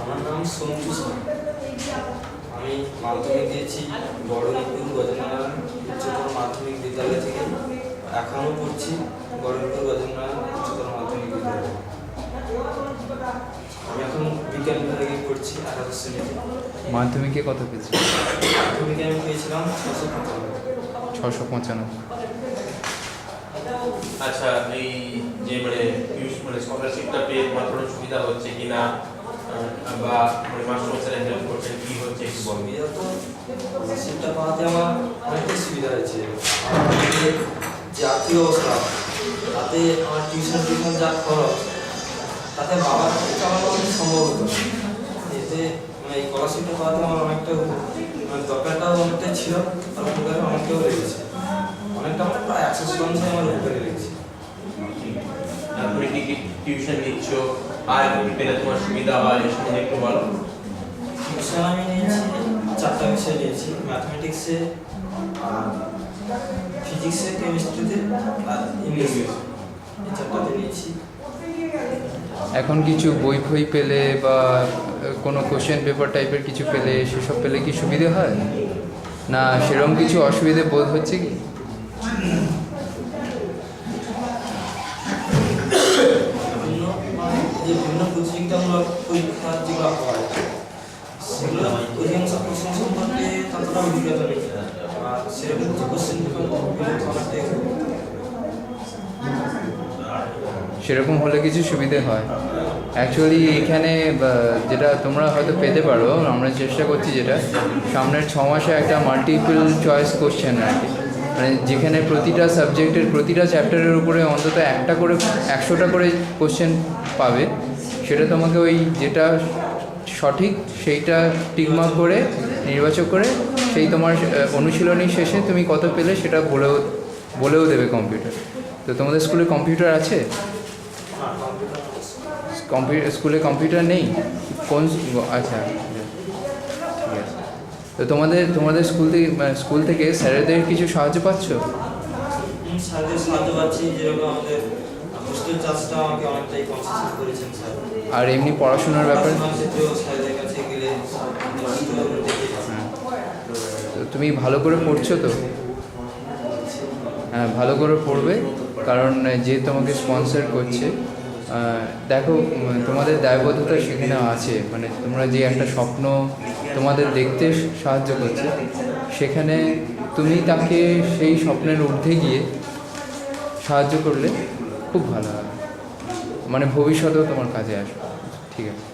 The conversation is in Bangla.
আমার নাম সঞ্জু সাহা। আমি মাধ্যমিক দিয়েছি বড়দিপুর গজেন্দ্রনারায়ণ উচ্চতর মাধ্যমিক বিদ্যালয় থেকে। এখনও পড়ছি বড়দিপুর গজেন্দ্রনারায়ণ উচ্চতর মাধ্যমিক বিদ্যালয়। আমি এখন বিজ্ঞান বিভাগে পড়ছি 11 শ্রেণীতে। মাধ্যমিকে কত পেয়েছি? মাধ্যমিকে আমি পেয়েছিলাম 695। আচ্ছা, এই যে স্কলারশিপটা পেয়ে তোমার কোনো সুবিধা হচ্ছে কিনা বা মাস্টারমশাইরা হেল্প করছেন, কি হচ্ছে একটু বলো। সুবিধা তো স্কলারশিপটা পাওয়াতে আমার অনেকটাই সুবিধা হয়েছে। যে আর্থিক অবস্থা, তাতে আমার টিউশন যা খরচ, তাতে বাবার চালানো অনেক সম্ভব হতো। এতে এই স্কলারশিপটা পাওয়াতে আমার অনেকটা দরকারটাও অনেকটাই ছিল, তার উপকারে অনেকটাও লেগেছে। অনেকটা মানে প্রায় 100% আমার উপকারে লেগেছে। তুমি কি টিউশন নিচ্ছ আর কি পেলে তোমার সুবিধা হয় এই সম্বন্ধে একটু বলো। টিউশন আমি নিয়েছি 4টা বিষয় নিয়েছি, ম্যাথমেটিক্সে, ফিজিক্সে, কেমিস্ট্রিতে আর ইংলিশে। এই 4টাতে নিয়েছি। এখন কিছু বই ফই পেলে বা কোনো কোশ্চেন পেপার টাইপের কিছু পেলে, সেসব পেলে কি সুবিধে হয় না? সেরকম কিছু অসুবিধে বোধ হচ্ছে কি? বিভিন্ন প্রতিযোগিতামূলক পরীক্ষা যেগুলো হয়, সেগুলো অধিকাংশ প্রশ্ন সম্পর্কে ততটা অভিজ্ঞতা নেই। আর সেরকম কিছু কোশ্চেন সেরকম হলে কিছু সুবিধে হয়। অ্যাকচুয়ালি এখানে যেটা তোমরা হয়তো পেতে পারো, আমরা চেষ্টা করছি যেটা সামনের 6 মাসে একটা মাল্টিপল চয়েস কোশ্চেন আর কি, মানে যেখানে প্রতিটা সাবজেক্টের প্রতিটা চ্যাপ্টারের উপরে অন্তত একটা করে 100টা করে কোশ্চেন পাবে। সেটা তোমাকে ওই যেটা সঠিক সেইটা টিকমার্ক করে নির্বাচন করে সেই তোমার অনুশীলনী শেষে তুমি কত পেলে সেটা বলেও দেবে কম্পিউটার। তো তোমাদের স্কুলে কম্পিউটার আছে? স্কুলে কম্পিউটার নেই? কোন? আচ্ছা, ঠিক আছে। তো তোমাদের স্কুল থেকে স্যারেদের কিছু সাহায্য পাচ্ছ? স্যারদের সাহায্য পাচ্ছি, যেরকম আমাদের হোস্টেল চার্জটা আমাকে অনেকটাই কনসেশন করেছেন স্যার। আর এমনি পড়াশোনার ব্যাপারে স্যারদের কাছে গেলে তো তুমি ভালো করে পড়ছো তো? হ্যাঁ, ভালো করে পড়বে, কারণ যে তোমাকে স্পন্সর করছে, দেখো তোমাদের দায়বদ্ধতা সেখানে আছে। মানে তোমরা যে একটা স্বপ্ন তোমাদের দেখতে সাহায্য করছে, সেখানে তুমি তাকে সেই স্বপ্নের ঊর্ধ্বে গিয়ে সাহায্য করলে খুব ভালো হবে, মানে ভবিষ্যতেও তোমার কাজে আসবে। ঠিক আছে।